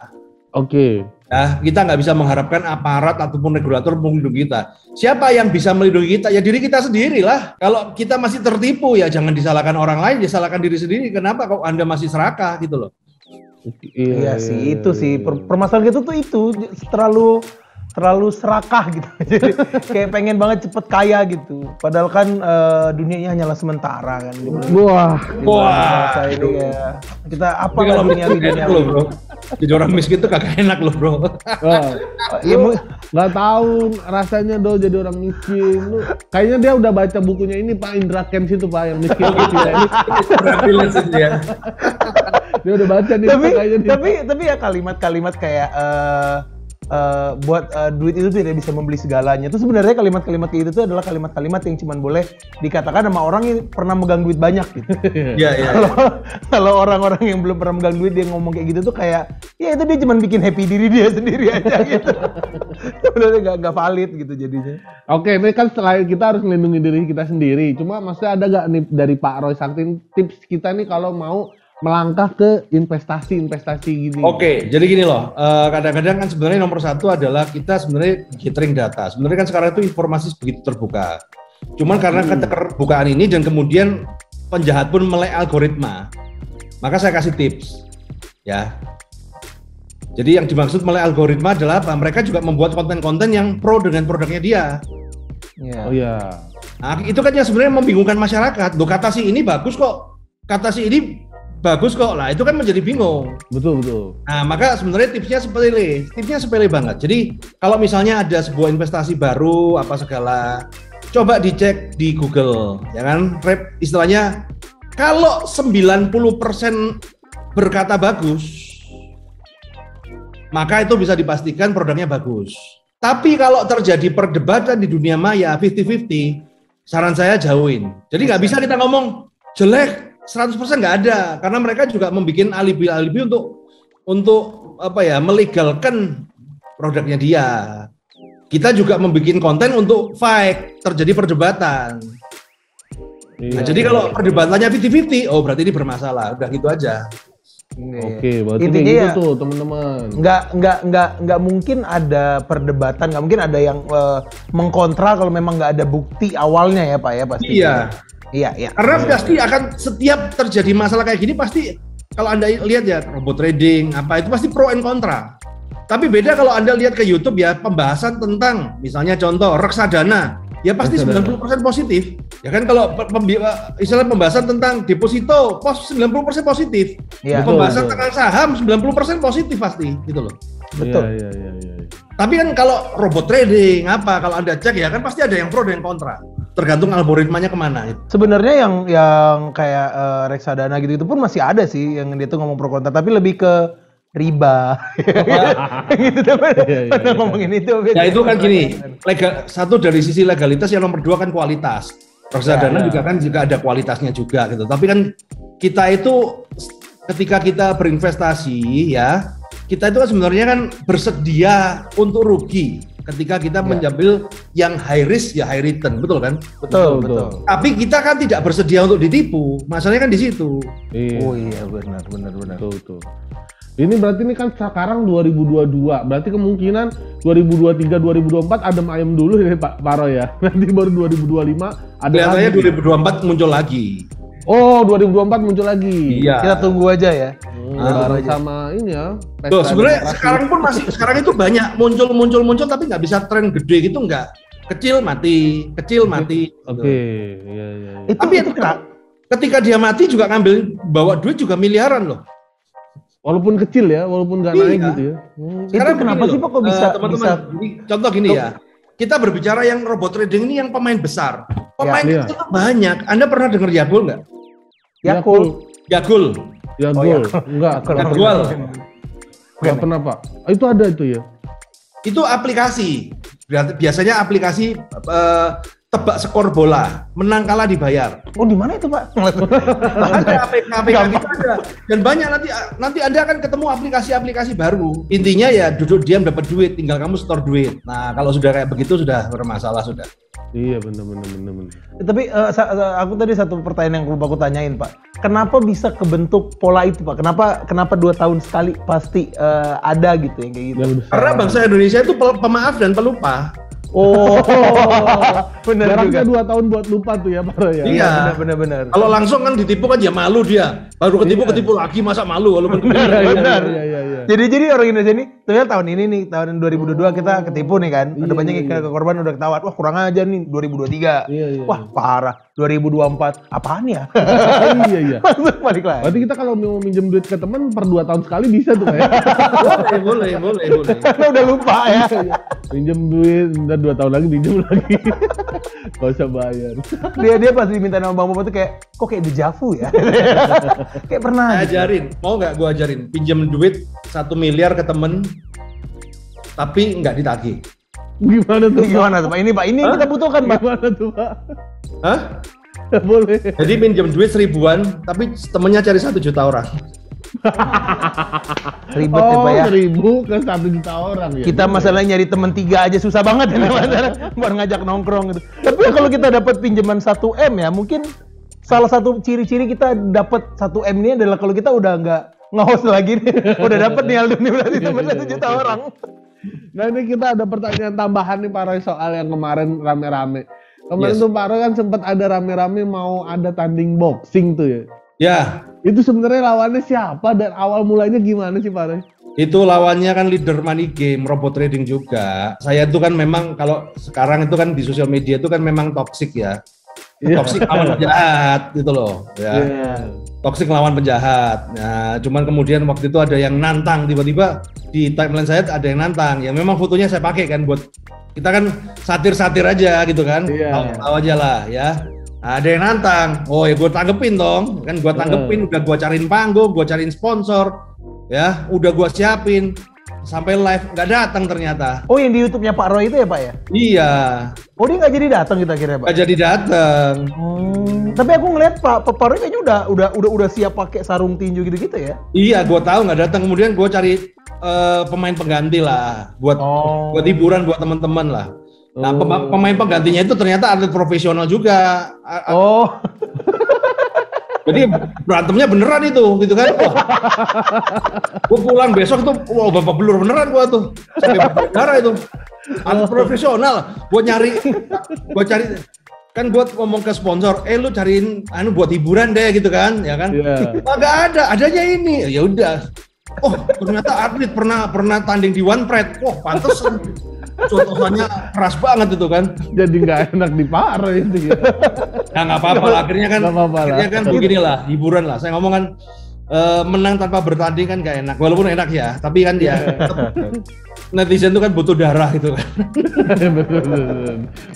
Oke. Ya, kita nggak bisa mengharapkan aparat ataupun regulator melindungi kita. Siapa yang bisa melindungi kita? Ya diri kita sendiri lah. Kalau kita masih tertipu ya jangan disalahkan orang lain, disalahkan diri sendiri. Kenapa kok Anda masih serakah gitu loh? Iya sih, itu sih permasalahan gitu tuh itu terlalu serakah gitu. Jadi kayak pengen banget cepet kaya gitu. Padahal kan dunianya hanyalah sementara kan. Wah. Ini ya. Kita apa Tapi kalau dunia di dunia loh bro, jadi orang miskin tuh kagak enak loh bro. Lu nggak tahu rasanya Do jadi orang miskin. Lu kayaknya dia udah baca bukunya ini Pak Indra Kents itu Pak yang miskin itu ya. Dia udah baca nih. Tapi ya kalimat-kalimat kayak buat duit itu tidak bisa membeli segalanya. Itu sebenarnya kalimat-kalimat kayak itu tuh adalah kalimat-kalimat yang cuma boleh dikatakan sama orang yang pernah megang duit banyak gitu. Iya. Kalau orang-orang yang belum pernah megang duit dia ngomong kayak gitu tuh kayak ya itu dia cuma bikin happy diri dia sendiri aja gitu. Sebenarnya nggak valid gitu jadinya. Oke, ini kan selain kita harus melindungi diri kita sendiri. Cuma maksudnya ada nggak nih dari Pak Roy Sakti tips kita nih kalau mau melangkah ke investasi gini? Oke, jadi gini loh, kadang-kadang kan sebenarnya nomor satu adalah kita sebenarnya gathering data. Sebenarnya kan sekarang itu informasi begitu terbuka. Cuman karena keterbukaan ini dan kemudian penjahat pun melek algoritma, maka saya kasih tips, ya. Jadi yang dimaksud melek algoritma adalah apa? Mereka juga membuat konten-konten yang pro dengan produknya dia. Yeah. Oh iya. Nah, itu kan yang sebenarnya membingungkan masyarakat. Loh, kata si ini bagus kok, kata si ini bagus kok. Lah itu kan menjadi bingung. Betul. Nah, maka sebenarnya tipsnya sepele banget. Jadi kalau misalnya ada sebuah investasi baru apa segala, coba dicek di Google, ya kan? Istilahnya kalau 90% berkata bagus, maka itu bisa dipastikan produknya bagus. Tapi kalau terjadi perdebatan di dunia maya 50-50, saran saya jauhin. Jadi nggak bisa kita ngomong jelek 100% nggak ada, karena mereka juga membuat alibi-alibi untuk apa ya, melegalkan produknya dia. Kita juga membuat konten untuk fight, terjadi perdebatan. Nah, jadi kalau perdebatannya 50-50, oh berarti ini bermasalah, udah gitu aja. Oke, berarti intinya kayak gitu ya, tuh teman-teman. Nggak mungkin ada perdebatan, nggak mungkin ada yang mengkontra kalau memang nggak ada bukti awalnya ya Pak ya pasti. Iya. Karena pasti akan setiap terjadi masalah kayak gini pasti kalau Anda lihat ya robot trading apa itu pasti pro and kontra. Tapi beda kalau Anda lihat ke YouTube ya pembahasan tentang misalnya contoh reksadana, ya pasti 90% positif. Ya kan kalau istilah pembahasan tentang deposito 90% positif. Ya, pembahasan tentang saham 90% positif pasti gitu loh. Betul. Iya. Tapi kan kalau robot trading apa kalau Anda cek ya kan pasti ada yang pro dan yang kontra. Tergantung algoritmanya kemana gitu. Sebenarnya yang kayak reksadana gitu itu pun masih ada sih yang dia tuh ngomong pro kontra, tapi lebih ke riba. Gitu pada ngomongin itu. Ya itu kan gini, satu dari sisi legalitas, yang nomor dua kan kualitas. Reksadana juga kan ada kualitasnya juga gitu. Tapi kan kita itu ketika kita berinvestasi ya, kita itu kan sebenarnya kan bersedia untuk rugi ketika kita mengambil yang high risk ya high return, betul kan? Betul. Tapi kita kan tidak bersedia untuk ditipu. Masalahnya kan di situ. Iya. Oh iya benar. Betul. Ini berarti ini kan sekarang 2022. Berarti kemungkinan 2023 2024 adem ayem dulu ya Pak Roy ya. Nanti baru 2025 ada. Kelihatannya 2024 muncul lagi. Oh, 2024 muncul lagi. Iya. Kita tunggu aja ya. Bareng sama ini ya. Tuh, sebenarnya sekarang itu banyak muncul tapi nggak bisa tren gede gitu, nggak. Kecil mati. Oke. Iya. Tapi itu ketika dia mati juga bawa duit juga miliaran loh. Walaupun kecil ya, walaupun nggak naik gitu ya. Sekarang kenapa sih Pak kok bisa teman-teman? Contoh gini ya. Kita berbicara yang robot trading ini yang pemain besar. Pemain kecil itu banyak. Anda pernah dengar Yagul nggak? Yagul. Enggak. Enggak pernah Pak. Itu ada itu ya. Itu aplikasi. Biasanya aplikasi tebak skor bola, menang kalah dibayar. Oh di mana itu Pak? Ada APK gitu ada. Dan banyak nanti Anda akan ketemu aplikasi-aplikasi baru. Intinya ya duduk diam dapat duit, tinggal kamu store duit. Nah kalau sudah kayak begitu sudah bermasalah sudah. Iya benar. Tapi aku tadi satu pertanyaan yang lupa aku tanyain Pak. Kenapa bisa kebentuk pola itu Pak? Kenapa 2 tahun sekali pasti ada gitu yang kayak gitu? Karena bangsa Indonesia itu pemaaf dan pelupa. Oh, bener Jaraknya juga. 2 tahun buat lupa tuh ya Pak Roy ya. Iya. Bener. Kalau langsung kan ditipu kan dia malu dia. Baru ketipu lagi masa malu walaupun Benar. Iya. Jadi orang Indonesia ini, ternyata tahun ini nih, tahun 2022 kita ketipu nih kan. Ada Iya, banyak yang korban udah ketahuan. Wah kurang aja nih 2023. Iya. Wah parah. 2024 apaan ya? Iya. Langsung balik lagi. Berarti kita kalau mau minjem duit ke teman per 2 tahun sekali bisa tuh kayak. boleh. Karena udah lupa ya. Minjem duit, ntar 2 tahun lagi minjem lagi. Gak usah bayar. Dia pas diminta nama Bang Bobo tuh kayak, kok kayak dejavu ya? Kayak pernah. Ajarin, mau nggak gua ajarin? Pinjam duit 1 miliar ke temen, tapi nggak ditagih. Gimana tuh? Gimana tuh Pak? Ini Pak, ini yang kita butuhkan Pak. Gimana tuh Pak? Hah? Boleh. Jadi pinjam duit 1000-an, tapi temennya cari 1 juta orang. Ribet ya Pak ya. 1.000 ke 1 juta orang ya. Kita masalahnya nyari temen 3 aja susah banget ya masalah buat ngajak nongkrong gitu. Tapi ya kalau kita dapat pinjaman 1M ya mungkin salah satu ciri-ciri kita dapat 1M ini adalah kalau kita udah nggak nge-host lagi nih. Udah dapat nih Aldo nih berarti temen 1 juta orang. Nah ini kita ada pertanyaan tambahan nih Pak Roy soal yang kemarin rame-rame. Kemarin Yes. tuh Pak Roy kan sempat ada rame-rame mau ada tanding boxing tuh ya. Ya, Itu sebenarnya lawannya siapa dan awal mulanya gimana sih Pak Roy? itu lawannya kan leader money game, robot trading juga. Saya itu kan memang kalau sekarang itu kan di sosial media itu kan memang toksik ya. Iya. Toksik lawan penjahat gitu loh. Ya. Iya. Toksik lawan penjahat. Nah, cuman kemudian waktu itu ada yang nantang tiba-tiba di timeline saya ada yang nantang. Ya memang fotonya saya pakai kan buat kita kan satir-satir aja gitu kan. Iya. Tahu aja lah ya. Ada yang nantang. Oh ya gue tanggepin dong. Kan gue tanggepin, udah gue cariin panggung, gue cariin sponsor. Ya, udah gue siapin. Sampai live nggak datang ternyata. Oh yang di YouTube-nya Pak Roy itu ya Pak ya? Iya, Oh dia nggak jadi datang kita kira Pak? nggak jadi datang. Tapi aku ngeliat Pak Roy kayaknya udah siap pakai sarung tinju gitu-gitu ya? Iya, gue tahu nggak datang. Kemudian gue cari pemain pengganti lah, buat hiburan buat teman-teman lah. Nah, pemain penggantinya itu ternyata atlet profesional juga. Oh. Jadi berantemnya beneran itu, gitu kan? Gue pulang besok tuh, wah babak belur beneran gue tuh, sampai berdarah itu. Atlet profesional, gue cari, kan gue ngomong ke sponsor, lu cariin buat hiburan deh gitu kan, ya kan? Iya. Nggak ada, adanya ini. Ya udah. Oh, ternyata atlet pernah tanding di One Pride. Wah, pantesan. Contohnya keras banget itu kan. Jadi nggak enak di Pak Roy itu ya. Nah, nggak apa-apa lah. Akhirnya kan beginilah, hiburan lah. Saya ngomong kan menang tanpa bertanding kan nggak enak. Walaupun enak ya, tapi kan dia netizen itu kan butuh darah gitu kan.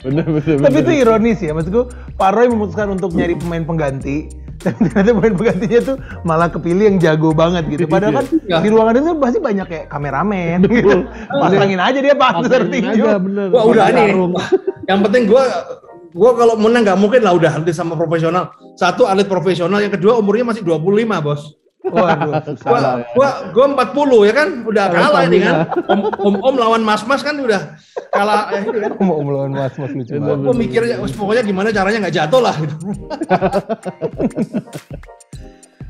Bener. Tapi itu ironis ya, maksudku Pak Roy memutuskan untuk nyari pemain pengganti. Dan ternyata pemain penggantinya tuh malah kepilih yang jago banget gitu. Padahal kan di ruangan itu pasti banyak kayak kameramen gitu. Pasangin aja dia Pak sarung tinju. Bener. Wah udah nih. Yang penting gua kalau menang nggak mungkin lah udah atlet sama profesional. Satu atlet profesional, yang kedua umurnya masih 25 bos. Waduh, susah. Gua 40 ya kan, udah kalah ini kan. Om lawan mas-mas kan udah kalah ini kan. Mau melawan mas-mas lucu banget. Gua mikirnya pokoknya gimana caranya nggak jatuh lah gitu.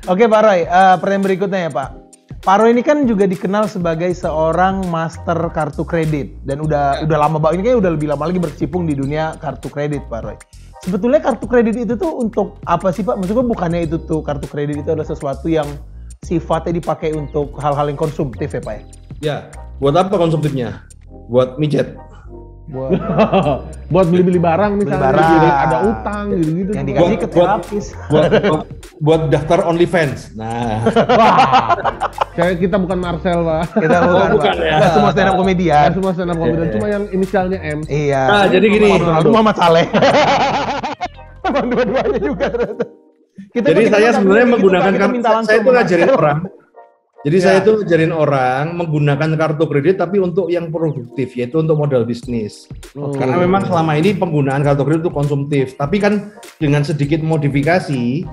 Oke Pak Roy, pertanyaan berikutnya ya Pak. Pak Roy ini kan juga dikenal sebagai seorang master kartu kredit dan udah lama banget, ini kayaknya udah lebih lama lagi berkecimpung di dunia kartu kredit Pak Roy. Sebetulnya kartu kredit itu tuh untuk apa sih Pak? Maksudnya bukannya itu tuh kartu kredit itu adalah sesuatu yang sifatnya dipakai untuk hal-hal yang konsumtif ya Pak ya? Ya, buat apa konsumtifnya? Buat mijet. Buat beli-beli barang misalnya, barang. jadi ada utang gitu-gitu. Yang dikasih ke terapis. Buat daftar OnlyFans. Nah, Wah, kayak kita bukan Marcel Pak. Kita bukan, bukan Pak. ya. Nggak semua stand up Ya, komedian. semua stand up comedian, cuma yang inisialnya M. Iya. Nah, jadi gini. Muhammad Saleh. Emang dua-duanya juga ternyata. Jadi saya sebenarnya menggunakan saya itu ngajarin orang. Jadi saya itu ngajarin orang menggunakan kartu kredit tapi untuk yang produktif, yaitu untuk modal bisnis. Karena memang selama ini penggunaan kartu kredit itu konsumtif, tapi kan dengan sedikit modifikasi,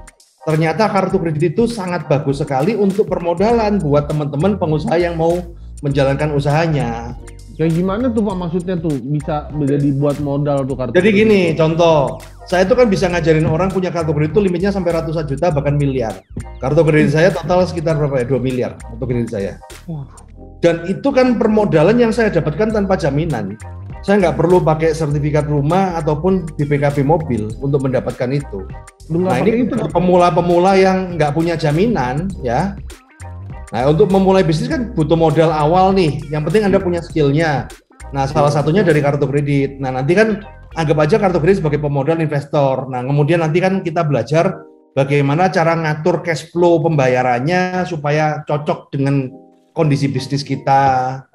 ternyata kartu kredit itu sangat bagus sekali untuk permodalan buat teman-teman pengusaha yang mau menjalankan usahanya. Kayak gimana tuh Pak maksudnya tuh bisa jadi buat modal tuh kartu? Jadi gini, contoh, saya itu kan bisa ngajarin orang punya kartu kredit itu limitnya sampai ratusan juta bahkan miliar. Kartu kredit saya total sekitar berapa ya? 2 miliar kartu kredit saya. Dan itu kan permodalan yang saya dapatkan tanpa jaminan. saya nggak perlu pakai sertifikat rumah ataupun BPKB mobil untuk mendapatkan itu. Nah ini untuk pemula-pemula yang nggak punya jaminan ya. Nah untuk memulai bisnis kan butuh modal awal nih. Yang penting Anda punya skillnya. Nah salah satunya dari kartu kredit. Nah nanti kan anggap aja kartu kredit sebagai pemodal investor. Nah kemudian nanti kan kita belajar bagaimana cara ngatur cash flow pembayarannya supaya cocok dengan kondisi bisnis kita.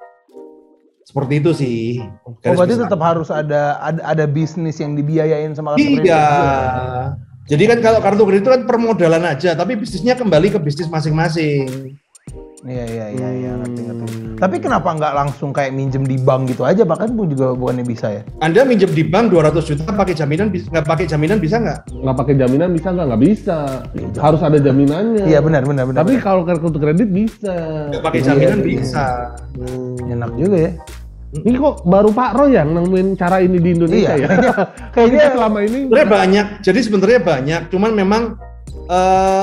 Seperti itu sih. Berarti tetap harus ada bisnis yang dibiayain sama kartu kredit. Iya. Jadi kan kalau kartu kredit itu kan permodalan aja, tapi bisnisnya kembali ke bisnis masing-masing. Iya, ngerti. Tapi kenapa nggak langsung kayak minjem di bank gitu aja, bahkan pun juga bukannya bisa ya? Anda minjem di bank 200 juta pakai jaminan, nggak pakai jaminan bisa nggak? Nggak pakai jaminan bisa nggak? Nggak bisa. Harus ada jaminannya. Iya benar. Tapi kalau kartu kredit bisa. Nggak pakai jaminan bisa. Enak juga ya. Ini kok baru Pak Roy yang nemuin cara ini di Indonesia ya? Kayaknya selama ini sebenarnya banyak. Jadi sebenarnya banyak. Cuman memang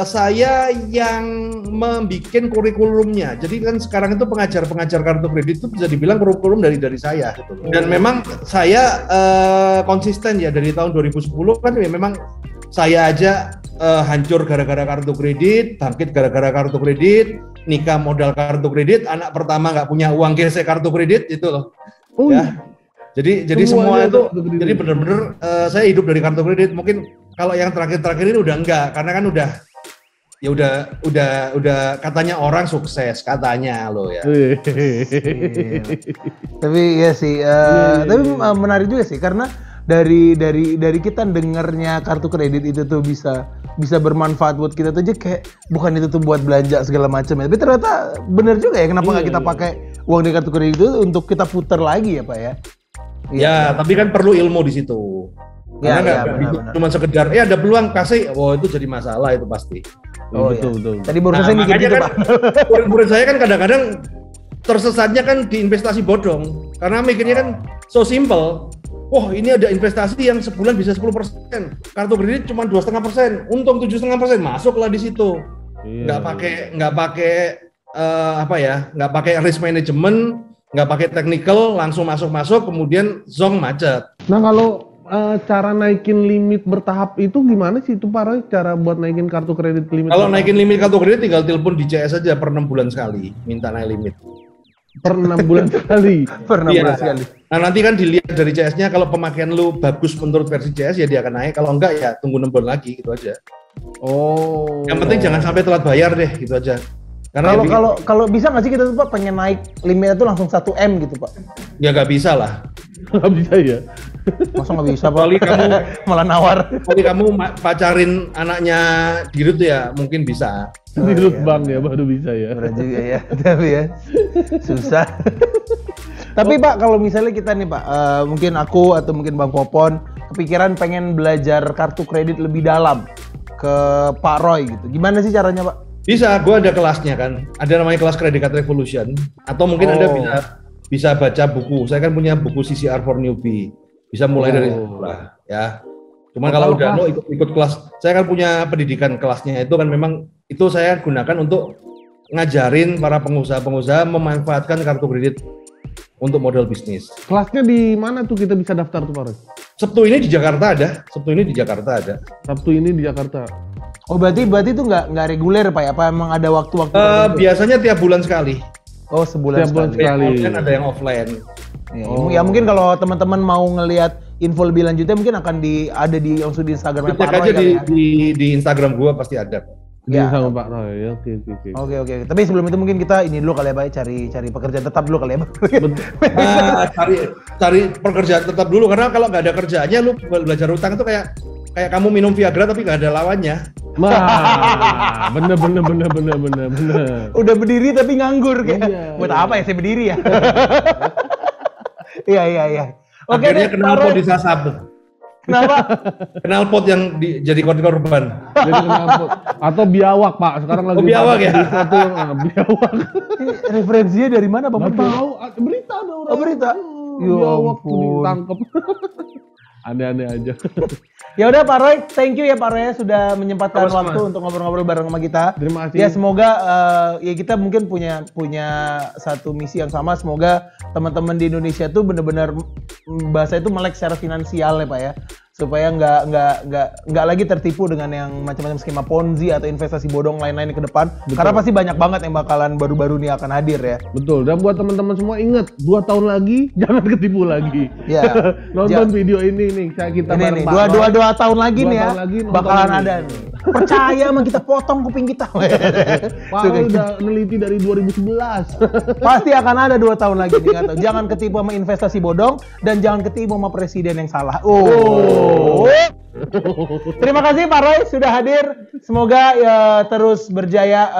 saya yang membuat kurikulumnya. Jadi kan sekarang itu pengajar kartu kredit itu bisa dibilang kurikulum dari saya. Gitu. Dan memang saya konsisten ya dari tahun 2010 kan ya memang saya aja hancur gara-gara kartu kredit, bangkit gara-gara kartu kredit, nikah modal kartu kredit, anak pertama nggak punya uang gesek kartu kredit itu loh. Ya. Jadi semua itu jadi benar-benar saya hidup dari kartu kredit. Mungkin kalau yang terakhir-terakhir ini udah enggak, karena kan udah katanya orang sukses katanya loh ya. Tapi ya sih, tapi menarik juga sih karena dari kita dengernya kartu kredit itu tuh bisa bermanfaat buat kita tuh aja kayak bukan itu tuh buat belanja segala macam ya. Tapi ternyata benar juga ya kenapa nggak kita pakai uang di kartu kredit itu untuk kita putar lagi ya Pak ya. Ya, tapi kan perlu ilmu di situ. Karena nggak cuma sekedar ada peluang kasih, itu jadi masalah itu pasti. Betul. Tadi baru saya mikir gitu kan, Pak. Murid saya kan kadang-kadang tersesatnya kan di investasi bodong. Karena mikirnya kan so simple. Wah ini ada investasi yang sebulan bisa 10%. Kartu kredit cuma 2,5%. Untung 7,5%. Masuklah di situ. Nggak pakai nggak pakai risk management, nggak pakai technical, langsung masuk kemudian zong macet. Nah kalau cara naikin limit bertahap itu gimana sih itu Pak Roy? Cara buat naikin kartu kredit limit? Kalau naikin limit kartu kredit tinggal telepon di CS aja per 6 bulan sekali, minta naik limit. Per 6 bulan sekali? Per 6 bulan sekali. Nah nanti kan dilihat dari CS-nya, kalau pemakaian lu bagus menurut versi CS ya dia akan naik, kalau enggak ya tunggu 6 bulan lagi gitu aja. Yang penting jangan sampai telat bayar deh gitu aja. Karena kalau bisa nggak sih kita tuh Pak pengen naik limitnya tuh langsung 1M gitu Pak? Ya nggak bisa lah. Nggak bisa ya? Masa nggak bisa Pak? Kali kamu malah nawar. Kali kamu pacarin anaknya Dirut ya mungkin bisa. Dirut Bang ya baru bisa ya. Berat juga ya, tapi ya susah. Tapi Pak kalau misalnya kita nih Pak, mungkin aku atau mungkin Bang Popon kepikiran pengen belajar kartu kredit lebih dalam ke Pak Roy gitu. Gimana sih caranya Pak? Bisa, gue ada kelasnya kan. Ada namanya kelas Credit Card Revolution. Atau mungkin Anda bisa baca buku. Saya kan punya buku CCR for Newbie. Bisa mulai dari situ lah, ya. Cuman kalau udah lo ikut kelas, saya kan punya pendidikan kelasnya itu kan memang itu saya gunakan untuk ngajarin para pengusaha-pengusaha memanfaatkan kartu kredit untuk modal bisnis. Kelasnya di mana tuh kita bisa daftar tuh Pak Roy? Sabtu ini di Jakarta ada. Sabtu ini di Jakarta. Oh berarti itu nggak reguler Pak ya? Apa emang ada waktu-waktu? Biasanya tiap bulan sekali. Oh sebulan sekali. Kan ada yang offline. Ya mungkin kalau teman-teman mau ngelihat info lebih lanjutnya mungkin akan ada di langsung di Instagramnya Pak Roy aja di Instagram gua pasti ada. Ya sama Pak Roy. Oke. Tapi sebelum itu mungkin kita ini dulu kali ya Pak, cari pekerjaan tetap dulu kali ya Pak. Cari pekerjaan tetap dulu karena kalau nggak ada kerjaannya lu belajar utang itu kayak kamu minum Viagra tapi nggak ada lawannya. Bener. Udah berdiri tapi nganggur kayak. Buat apa ya saya berdiri ya? Iya. Oke, akhirnya knalpot disasar. Kenapa? Knalpot yang jadi korban. Jadi knalpot atau biawak Pak. Sekarang lagi biawak ya. Biawak. Referensinya dari mana Bang? Tahu berita ada orang. Oh berita. Biawak ditangkap. Aneh-aneh aja. Ya udah Pak Roy, thank you ya Pak Roy sudah menyempatkan waktu untuk ngobrol-ngobrol bareng sama kita. Terima kasih. Ya semoga ya kita mungkin punya satu misi yang sama. Semoga teman-teman di Indonesia tuh benar-benar bahasa itu melek secara finansial ya Pak ya, supaya nggak lagi tertipu dengan yang macam-macam skema Ponzi atau investasi bodong lain-lain ke depan. Betul. Karena pasti banyak banget yang bakalan baru-baru ini akan hadir ya. Betul, dan buat teman-teman semua ingat 2 tahun lagi jangan ketipu lagi. Ya. Nonton video ini nih, kita Ini nih, bareng-bareng. dua tahun lagi 2 nih ya, tahun lagi nonton bakalan ini. ada nih. Percaya sama kita, potong kuping kita. Pak Roy udah neliti dari 2011. Pasti akan ada 2 tahun lagi nih. Atau jangan ketipu sama investasi bodong dan jangan ketipu sama presiden yang salah. Terima kasih Pak Roy sudah hadir. Semoga terus berjaya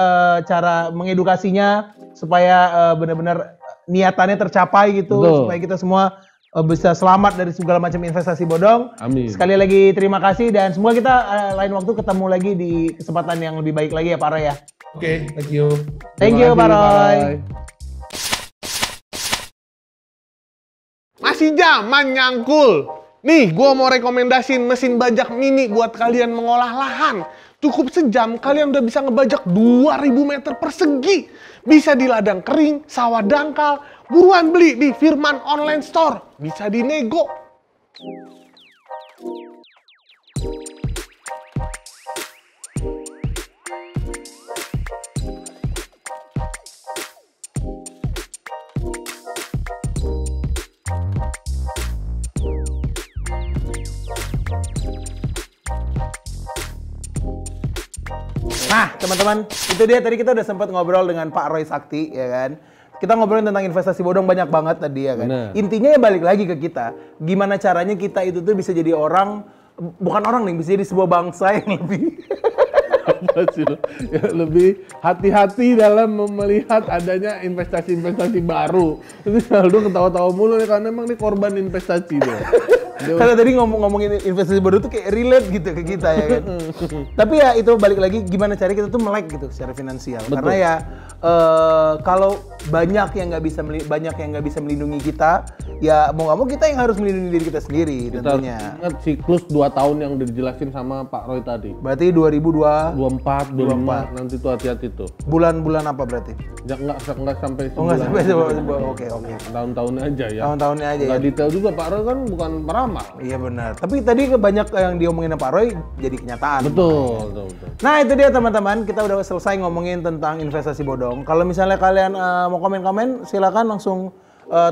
cara mengedukasinya supaya benar-benar niatannya tercapai gitu. Betul. Supaya kita semua bisa selamat dari segala macam investasi bodong. Amin. Sekali lagi terima kasih dan semoga kita lain waktu ketemu lagi di kesempatan yang lebih baik lagi ya Pak Roy ya. Oke, thank you. Thank you Pak Roy. Masih zaman nyangkul. Nih, gua mau rekomendasiin mesin bajak mini buat kalian mengolah lahan. Cukup sejam, kalian udah bisa ngebajak 2000 meter persegi. Bisa di ladang kering, sawah dangkal. Buruan beli di Firman Online Store. Bisa dinego. Nah, teman-teman, itu dia tadi kita udah sempat ngobrol dengan Pak Roy Sakti, ya kan? Kita ngobrolin tentang investasi bodong banyak banget tadi, ya kan? Bener. Intinya ya balik lagi ke kita. Gimana caranya kita itu tuh bisa jadi orang, bukan orang nih, bisa jadi sebuah bangsa yang lebih... Apa sih lo? Ya, lebih hati-hati dalam melihat adanya investasi-investasi baru. Itu selalu ketawa-tawa mulu nih, karena emang ini korban investasi dia. Karena tadi ngomongin investasi baru tuh kayak relate gitu ke kita ya kan. Tapi ya itu balik lagi gimana cara kita tuh melek gitu secara finansial. Betul. Karena ya kalau banyak yang nggak bisa melindungi kita, ya mau nggak mau kita yang harus melindungi diri kita sendiri Kita tentunya. ingat siklus 2 tahun yang udah dijelasin sama Pak Roy tadi. Berarti 2002 24, 25, nanti tuh hati-hati tuh. bulan-bulan apa berarti? Ya, nggak sampai Oh nggak sampai sebulan. oke. Tahun-tahunnya aja ya. Tahun-tahunnya aja ya. Nggak detail juga, Pak Roy kan bukan peramal. Iya benar. Tapi tadi banyak yang diomongin sama Pak Roy jadi kenyataan. Betul. Nah itu dia teman-teman, kita udah selesai ngomongin tentang investasi bodong. Kalau misalnya kalian mau komen-komen, silakan langsung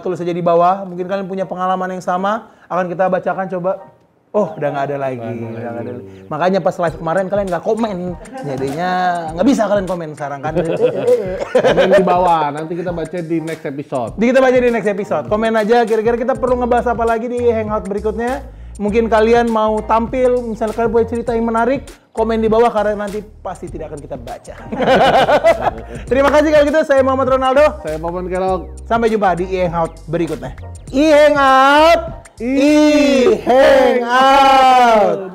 tulis aja di bawah. Mungkin kalian punya pengalaman yang sama, akan kita bacakan coba. Oh, udah nggak ada lagi. Udah nggak ada lagi. Makanya pas live kemarin kalian nggak komen, jadinya nggak bisa kalian komen sekarang kan. Komen di bawah, nanti kita baca di next episode. Kita baca di next episode. Komen aja kira-kira kita perlu ngebahas apa lagi di hangout berikutnya. Mungkin kalian mau tampil, misalnya kalian punya cerita yang menarik, komen di bawah karena nanti pasti tidak akan kita baca. Terima kasih kalau gitu, saya Muhammad Ronaldo. Saya Papan Kelok. Sampai jumpa di hangout berikutnya. Hangout. Hangout.